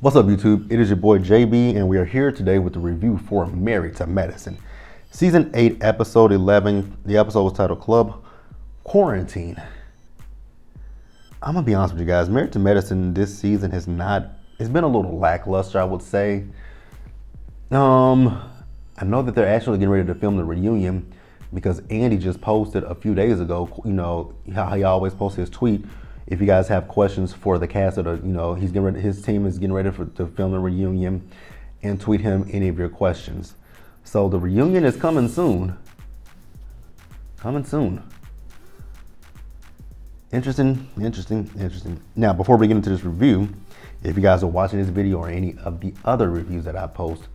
What's up, YouTube? It is your boy JB, and we are here today with the review for Married to Medicine. Season 8, Episode 11. The episode was titled Q-uarantine. I'm going to be honest with you guys. Married to Medicine this season it's been a little lackluster, I would say. I know that they're actually getting ready to film the reunion because Andy just posted a few days ago, you know, how he always posts his tweet. If you guys have questions for the cast of his team is getting ready to film the reunion, and tweet him any of your questions. So the reunion is coming soon. Interesting. Now, before we get into this review, if you guys are watching this video or any of the other reviews that I post,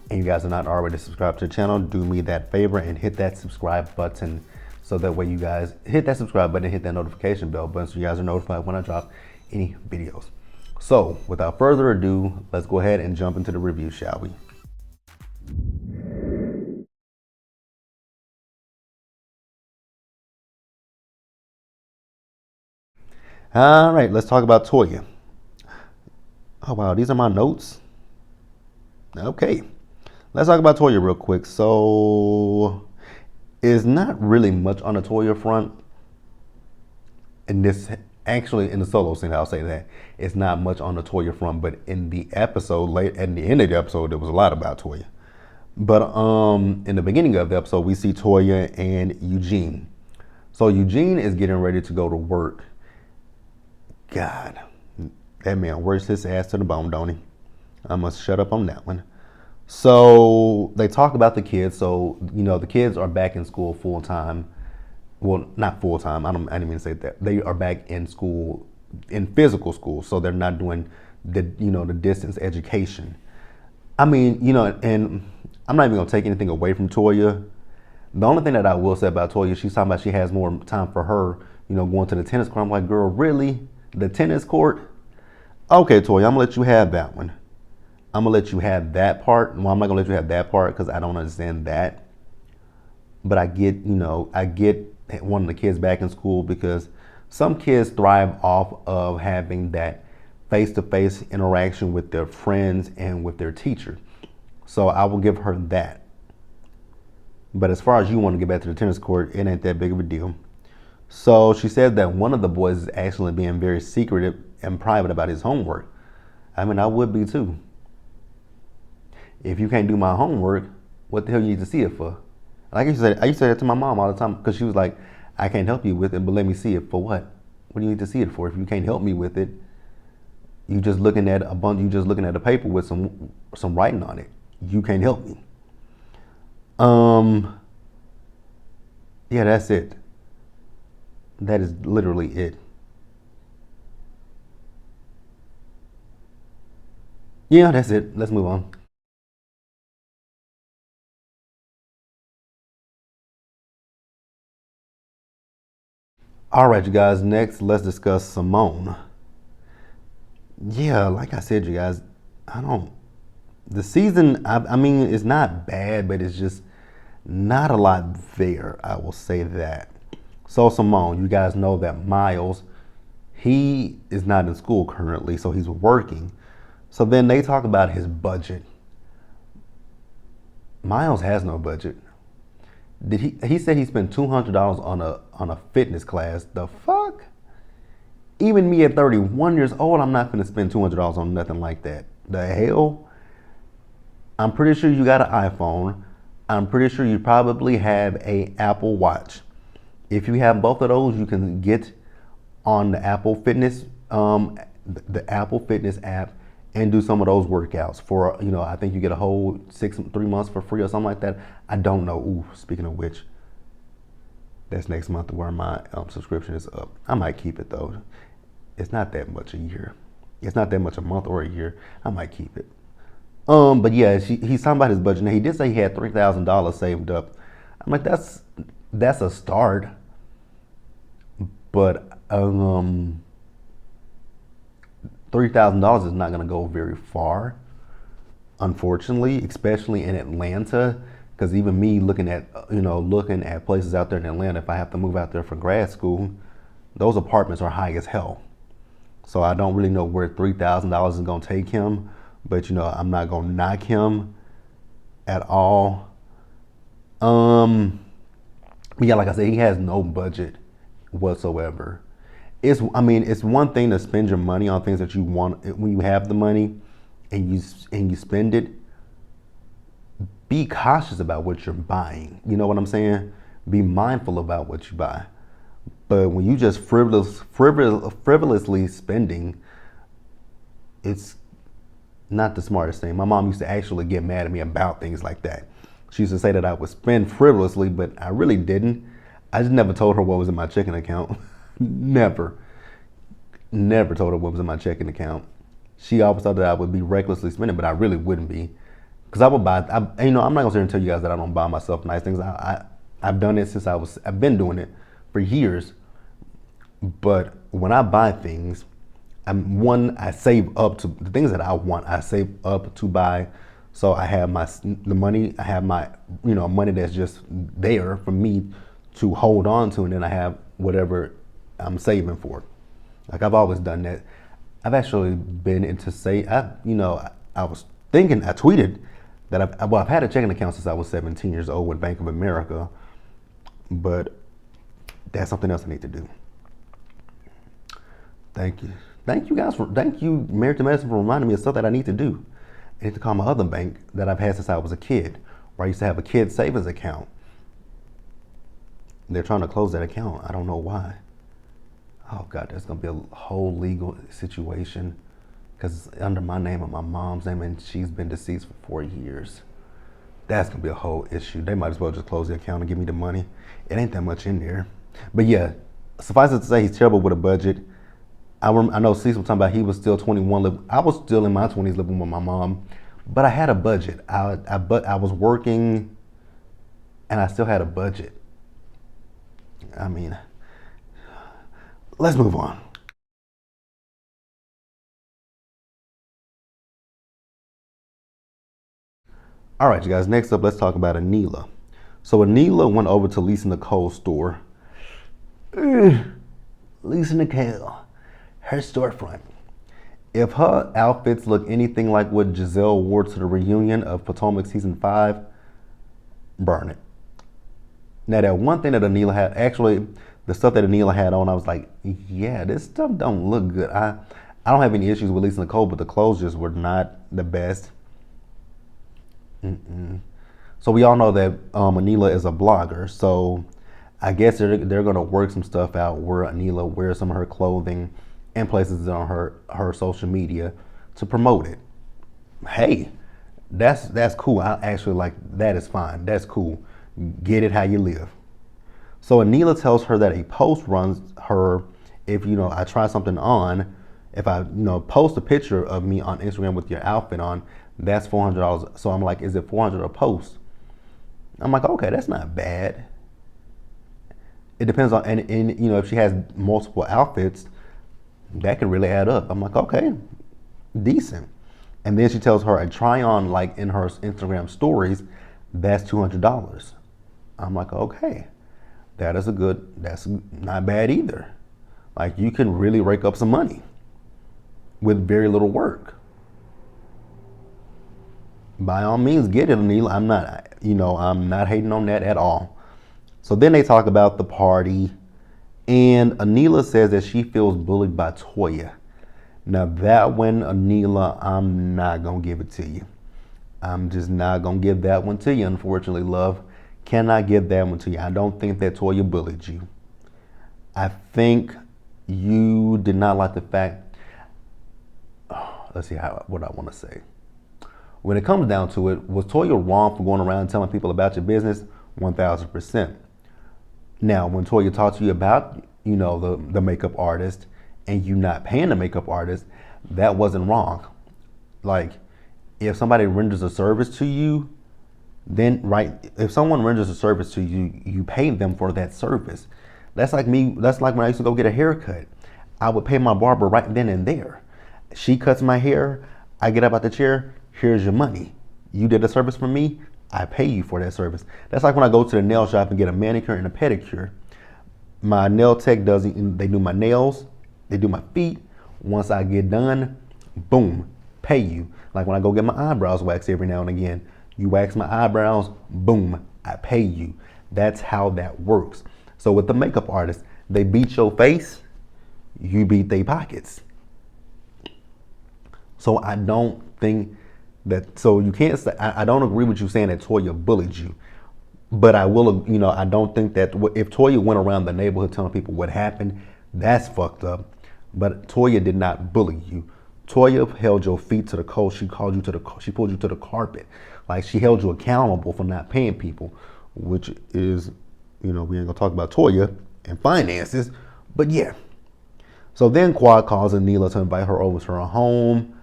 and you guys are not already subscribed to the channel, do me that favor and hit that subscribe button. So that way you guys hit that subscribe button and hit that notification bell button so you guys are notified when I drop any videos. So without further ado, let's go ahead and jump into the review, shall we? All right, let's talk about Toya. Oh wow, these are my notes. Okay, let's talk about Toya real quick. So it's not really much on the Toya front in this, actually in the solo scene, I'll say that. It's not much on the Toya front, but in the episode, at the end of the episode, there was a lot about Toya. But in the beginning of the episode, we see Toya and Eugene. So Eugene is getting ready to go to work. God, that man works his ass to the bone, don't he? I must shut up on that one. So they talk about the kids. So, you know, the kids are back in school full time. Well, not full time. I didn't mean to say that. They are back in school, in physical school. So they're not doing the distance education. I mean, and I'm not even gonna take anything away from Toya. The only thing that I will say about Toya, she's talking about she has more time for her, going to the tennis court. I'm like, girl, really? The tennis court? Okay, Toya, I'm gonna let you have that one. I'm gonna let you have that part. Well, I'm not gonna let you have that part because I don't understand that. But I get wanting the kids back in school because some kids thrive off of having that face-to-face interaction with their friends and with their teacher. So I will give her that. But as far as you want to get back to the tennis court, it ain't that big of a deal. So she said that one of the boys is actually being very secretive and private about his homework. I mean, I would be too. If you can't do my homework, what the hell you need to see it for? Like I used to say that to my mom all the time because she was like, I can't help you with it, but let me see it for what? What do you need to see it for? If you can't help me with it, you just looking at a paper with some writing on it. You can't help me. Yeah, that's it. That is literally it. Yeah, that's it. Let's move on. All right, you guys, next let's discuss Simone. Yeah, like I said, you guys, the season, I mean, it's not bad, but it's just not a lot there, I will say that. So Simone, you guys know that Miles, he is not in school currently, so he's working. So then they talk about his budget. Miles has no budget. He said he spent $200 on a fitness class. The fuck? Even me at 31 years old, I'm not gonna spend $200 on nothing like that. The hell? I'm pretty sure you got an iPhone. I'm pretty sure you probably have a Apple Watch. If you have both of those, you can get on the Apple Fitness, the Apple Fitness app, and do some of those workouts for, I think you get a whole 3 months for free or something like that. I don't know. Ooh, speaking of which, that's next month where my subscription is up. I might keep it though. It's not that much a year. It's not that much a month or a year. I might keep it. But yeah, he's talking about his budget. Now he did say he had $3,000 saved up. I'm like, that's a start. But $3,000 is not going to go very far, unfortunately, especially in Atlanta. Because even me looking at places out there in Atlanta, if I have to move out there for grad school, those apartments are high as hell. So I don't really know where $3,000 is going to take him. but I'm not gonna knock him at all. Um, yeah, like I said, he has no budget whatsoever. It's one thing to spend your money on things that you want when you have the money, and you spend it. Be cautious about what you're buying. You know what I'm saying? Be mindful about what you buy. But when you just frivolously spending, it's not the smartest thing. My mom used to actually get mad at me about things like that. She used to say that I would spend frivolously, but I really didn't. I just never told her what was in my checking account. Never. Never told her what was in my checking account. She always thought that I would be recklessly spending, but I really wouldn't be. Because I would buy, I'm not going to sit here and tell you guys that I don't buy myself nice things. I've done it since I've been doing it for years. But when I buy things, I save up to the things that I want. I save up to buy, so I have the money. I have my money that's just there for me to hold on to, and then I have whatever I'm saving for. Like I've always done that. I've actually been into I was thinking, I tweeted that I've had a checking account since I was 17 years old with Bank of America, but that's something else I need to do. Thank you. Thank you, Married to Medicine, for reminding me of stuff that I need to do. I need to call my other bank that I've had since I was a kid, where I used to have a kid savings account. They're trying to close that account. I don't know why. Oh God, there's gonna be a whole legal situation because it's under my name and my mom's name, and she's been deceased for 4 years. That's gonna be a whole issue. They might as well just close the account and give me the money. It ain't that much in there. But yeah, suffice it to say, he's terrible with a budget. I know Cecil was talking about he was still 21. I was still in my 20s living with my mom, but I had a budget. I was working, and I still had a budget. Let's move on. All right, you guys. Next up, let's talk about Anila. So Anila went over to Lisa Nicole's store. Lisa Nicole, her storefront. If her outfits look anything like what Giselle wore to the reunion of Potomac season 5, burn it. Now that one thing that Anila had, actually the stuff that Anila had on, I was like, yeah, this stuff don't look good. I don't have any issues with Lisa Nicole, but the clothes just were not the best. So we all know that Anila is a blogger, so I guess they're gonna work some stuff out where Anila wears some of her clothing and places it on her social media to promote it. Hey, that's cool. I actually like that. Is fine. That's cool. Get it how you live. So Anila tells her that a post runs her if I try something on. If I post a picture of me on Instagram with your outfit on, that's $400. So I'm like, is it $400 a post? I'm like, okay, that's not bad. It depends on, and if she has multiple outfits, that can really add up. I'm like, okay, decent. And then she tells her a try on, like in her Instagram stories, that's $200. I'm like, okay, that's not bad either. Like you can really rake up some money with very little work. By all means, get it, Anila. I'm not hating on that at all. So then they talk about the party, and Anila says that she feels bullied by Toya. Now that one, Anila, I'm not gonna give it to you. I'm just not gonna give that one to you, unfortunately, love. Cannot give that one to you. I don't think that Toya bullied you. I think you did not like the fact. Let's see what I want to say. When it comes down to it, was Toya wrong for going around telling people about your business? 1,000%. Now, when Toya talked to you about, the makeup artist and you not paying the makeup artist, that wasn't wrong. Like, if somebody renders a service to you, then if someone renders a service to you, you pay them for that service. That's like me. That's like when I used to go get a haircut. I would pay my barber right then and there. She cuts my hair. I get up out the chair. Here's your money. You did a service for me. I pay you for that service. That's like when I go to the nail shop and get a manicure and a pedicure. My nail tech they do my nails. They do my feet. Once I get done, boom, pay you. Like when I go get my eyebrows waxed every now and again, you wax my eyebrows, boom, I pay you. That's how that works. So with the makeup artist, they beat your face, you beat their pockets. So I don't think that, so you can't say, I don't agree with you saying that Toya bullied you. But I will, I don't think that if Toya went around the neighborhood telling people what happened, that's fucked up. But Toya did not bully you. Toya held your feet to the cold. She she pulled you to the carpet. Like she held you accountable for not paying people, which is, we ain't gonna talk about Toya and finances, but yeah. So then Quad calls Anila to invite her over to her home.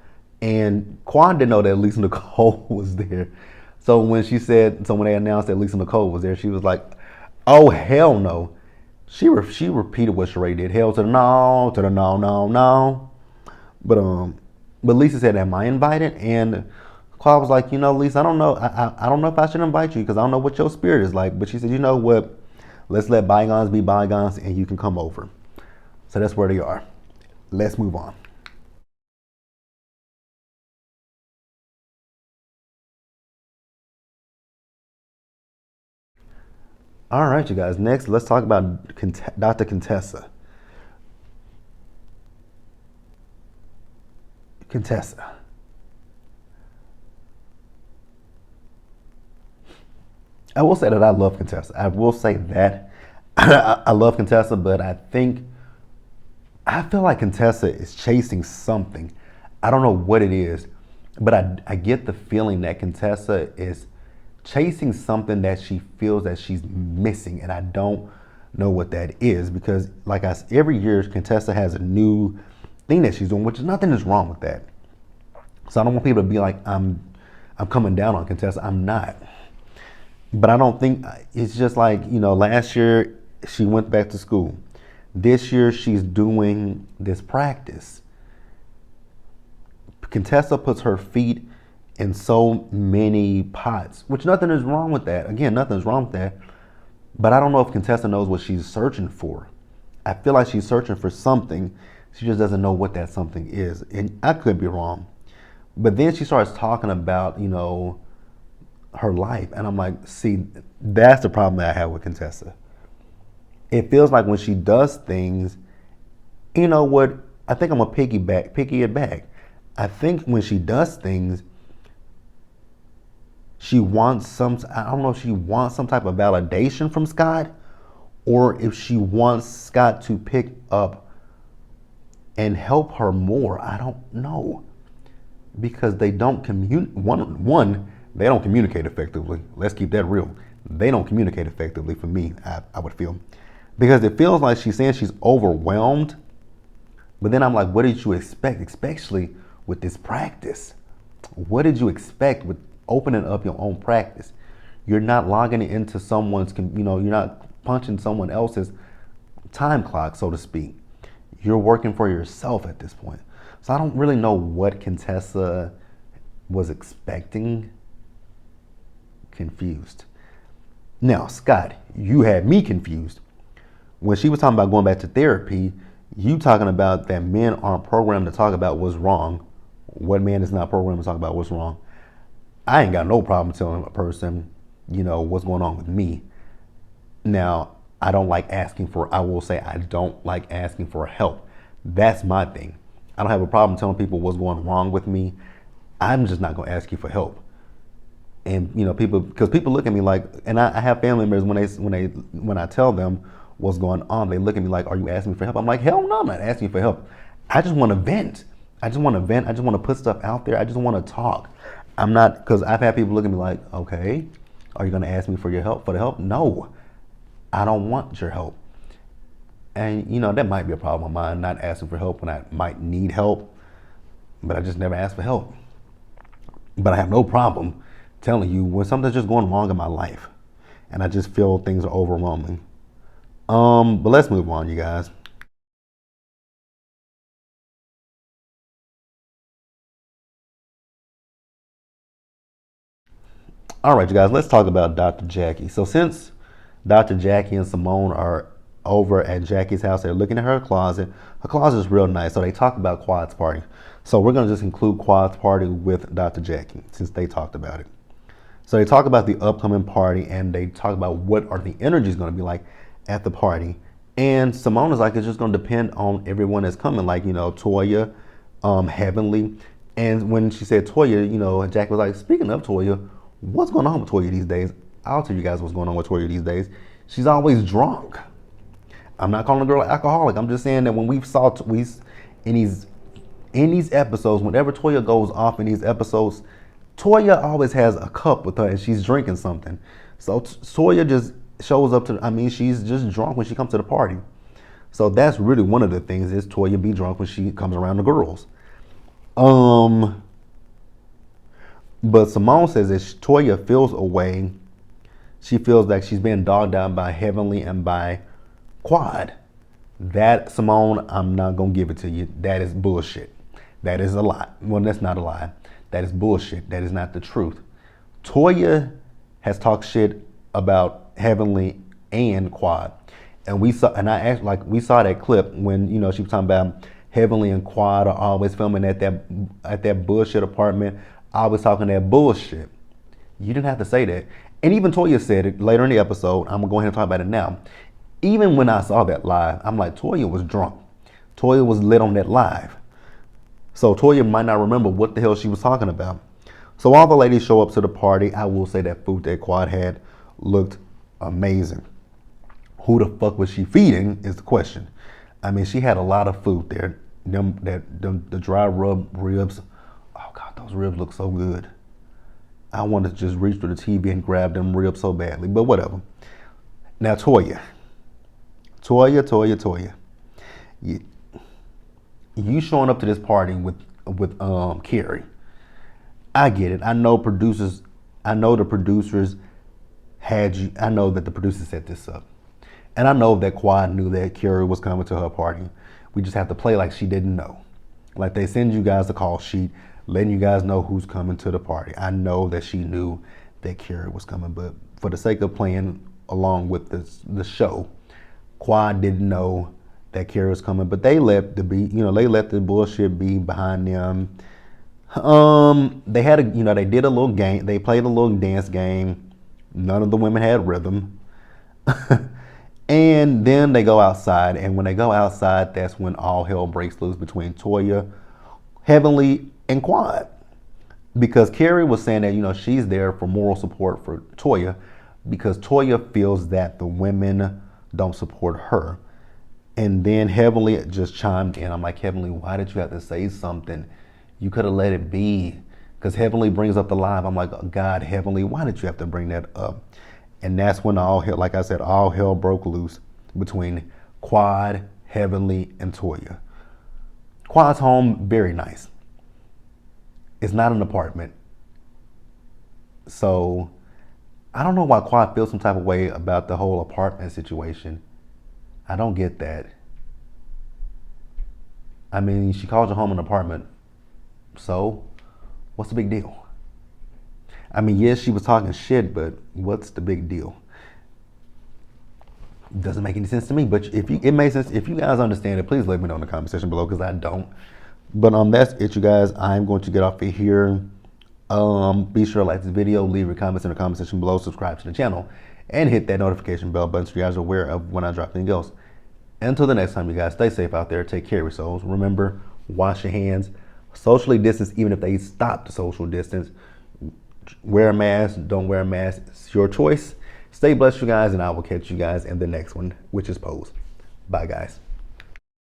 And Quad didn't know that Lisa Nicole was there. So when they announced that Lisa Nicole was there, she was like, "Oh hell no!" She repeated what Sheree did. Hell to the no, to the no, no, no. But Lisa said, "Am I invited?" And Quad was like, Lisa, I don't know. I don't know if I should invite you because I don't know what your spirit is like. But she said, you know what? Let's let bygones be bygones, and you can come over. So that's where they are. Let's move on. All right, you guys. Next, let's talk about Dr. Contessa. Contessa. I will say that I love Contessa. I will say that I love Contessa, but I feel like Contessa is chasing something. I don't know what it is, but I get the feeling that Contessa is chasing something that she feels that she's missing, and I don't know what that is because, like every year Contessa has a new thing that she's doing, which nothing is wrong with that. So I don't want people to be like I'm coming down on Contessa. I'm not. But I don't think it's just like, last year she went back to school. This year she's doing this practice. Contessa puts her feet in so many pots, which nothing is wrong with that. Again, nothing's wrong with that. But I don't know if Contessa knows what she's searching for. I feel like she's searching for something. She just doesn't know what that something is. And I could be wrong. But then she starts talking about, her life. And I'm like, see, that's the problem that I have with Contessa. It feels like when she does things, you know what? I think I'm a piggy it back. I think when she does things, she wants I don't know if she wants some type of validation from Scott or if she wants Scott to pick up and help her more. I don't know. Because they don't they don't communicate effectively. Let's keep that real. They don't communicate effectively for me, I would feel. Because it feels like she's saying she's overwhelmed. But then I'm like, what did you expect, especially with this practice? What did you expect with opening up your own practice? You're not logging into you're not punching someone else's time clock, so to speak. You're working for yourself at this point. So I don't really know what Contessa was expecting. Confused. Now, Scott, you had me confused. When she was talking about going back to therapy, you talking about that men aren't programmed to talk about what's wrong. What man is not programmed to talk about what's wrong? I ain't got no problem telling a person, what's going on with me. Now, I will say I don't like asking for help. That's my thing. I don't have a problem telling people what's going wrong with me. I'm just not going to ask you for help. And because people look at me like, and I have family members when I tell them what's going on, they look at me like, "Are you asking me for help?" I'm like, "Hell no, I'm not asking you for help. I just want to vent. I just want to put stuff out there. I just want to talk. I'm not because I've had people look at me like, "Okay, are you going to ask me for the help?" No, I don't want your help. And that might be a problem of mine, not asking for help when I might need help, but I just never ask for help. But I have no problem telling you when something's just going wrong in my life and I just feel things are overwhelming. But let's move on, you guys. All right, you guys, let's talk about Dr. Jackie. So since Dr. Jackie and Simone are over at Jackie's house. They're looking at her closet. Her closet is real nice. So they talk about Quad's party. So we're going to just include Quad's party with Dr. Jackie since they talked about it. So they talk about the upcoming party and they talk about what are the energies going to be like at the party. And Simone is like, it's just going to depend on everyone that's coming. Like, Toya, Heavenly. And when she said Toya, Jack was like, speaking of Toya, what's going on with Toya these days? I'll tell you guys what's going on with Toya these days. She's always drunk. I'm not calling the girl an alcoholic. I'm just saying that when in these episodes, whenever Toya goes off in these episodes, Toya always has a cup with her and she's drinking something. So Toya just shows up she's just drunk when she comes to the party. So that's really one of the things is Toya be drunk when she comes around the girls. But Simone says that Toya feels a way. She feels like she's being dogged out by Heavenly and by Quad. That, Simone, I'm not going to give it to you. That is bullshit. That is a lie. Well, that's not a lie. That is bullshit. That is not the truth. Toya has talked shit about Heavenly and Quad. And we saw that clip when, she was talking about Heavenly and Quad are always filming at that bullshit apartment, always talking that bullshit. You didn't have to say that. And even Toya said it later in the episode. I'm going to go ahead and talk about it now. Even when I saw that live, I'm like, Toya was drunk. Toya was lit on that live. So Toya might not remember what the hell she was talking about. So all the ladies show up to the party. I will say that food that Quad had looked amazing. Who the fuck was she feeding is the question. She had a lot of food there. The dry rub ribs. Oh God, those ribs look so good. I want to just reach through the TV and grab them ribs so badly, but whatever. Now Toya. You showing up to this party with Carrie. I get it. I know the producers had you. I know that the producers set this up. And I know that Quad knew that Carrie was coming to her party. We just have to play like she didn't know. Like they send you guys a call sheet, letting you guys know who's coming to the party. I know that she knew that Carrie was coming, but for the sake of playing along with the show, Quad didn't know that Carrie was coming, but they let the bullshit be behind them. They had they did a little game. They played a little dance game. None of the women had rhythm. And then they go outside, and when they go outside, that's when all hell breaks loose between Toya, Heavenly, and Quad. Because Carrie was saying that, she's there for moral support for Toya, because Toya feels that the women don't support her. And then Heavenly just chimed in. I'm like, Heavenly, why did you have to say something? You could have let it be. Because Heavenly brings up the live. I'm like, oh, God, Heavenly, why did you have to bring that up? And that's when all hell broke loose between Quad, Heavenly, and Toya. Quad's home, very nice. It's not an apartment. So I don't know why Quad feels some type of way about the whole apartment situation. I don't get that. She calls her home an apartment. So what's the big deal? Yes, she was talking shit, but what's the big deal? Doesn't make any sense to me, but it makes sense. If you guys understand it, please let me know in the comment section below, because I don't. But that's it, you guys. I'm going to get off of here. Be sure to like this video, leave your comments in the comment section below, subscribe to the channel, and hit that notification bell button so you guys are aware of when I drop anything else. Until the next time, you guys, stay safe out there. Take care of yourselves. Remember, wash your hands. Socially distance, even if they stop the social distance. Wear a mask, don't wear a mask. It's your choice. Stay blessed, you guys, and I will catch you guys in the next one, which is Pose. Bye, guys.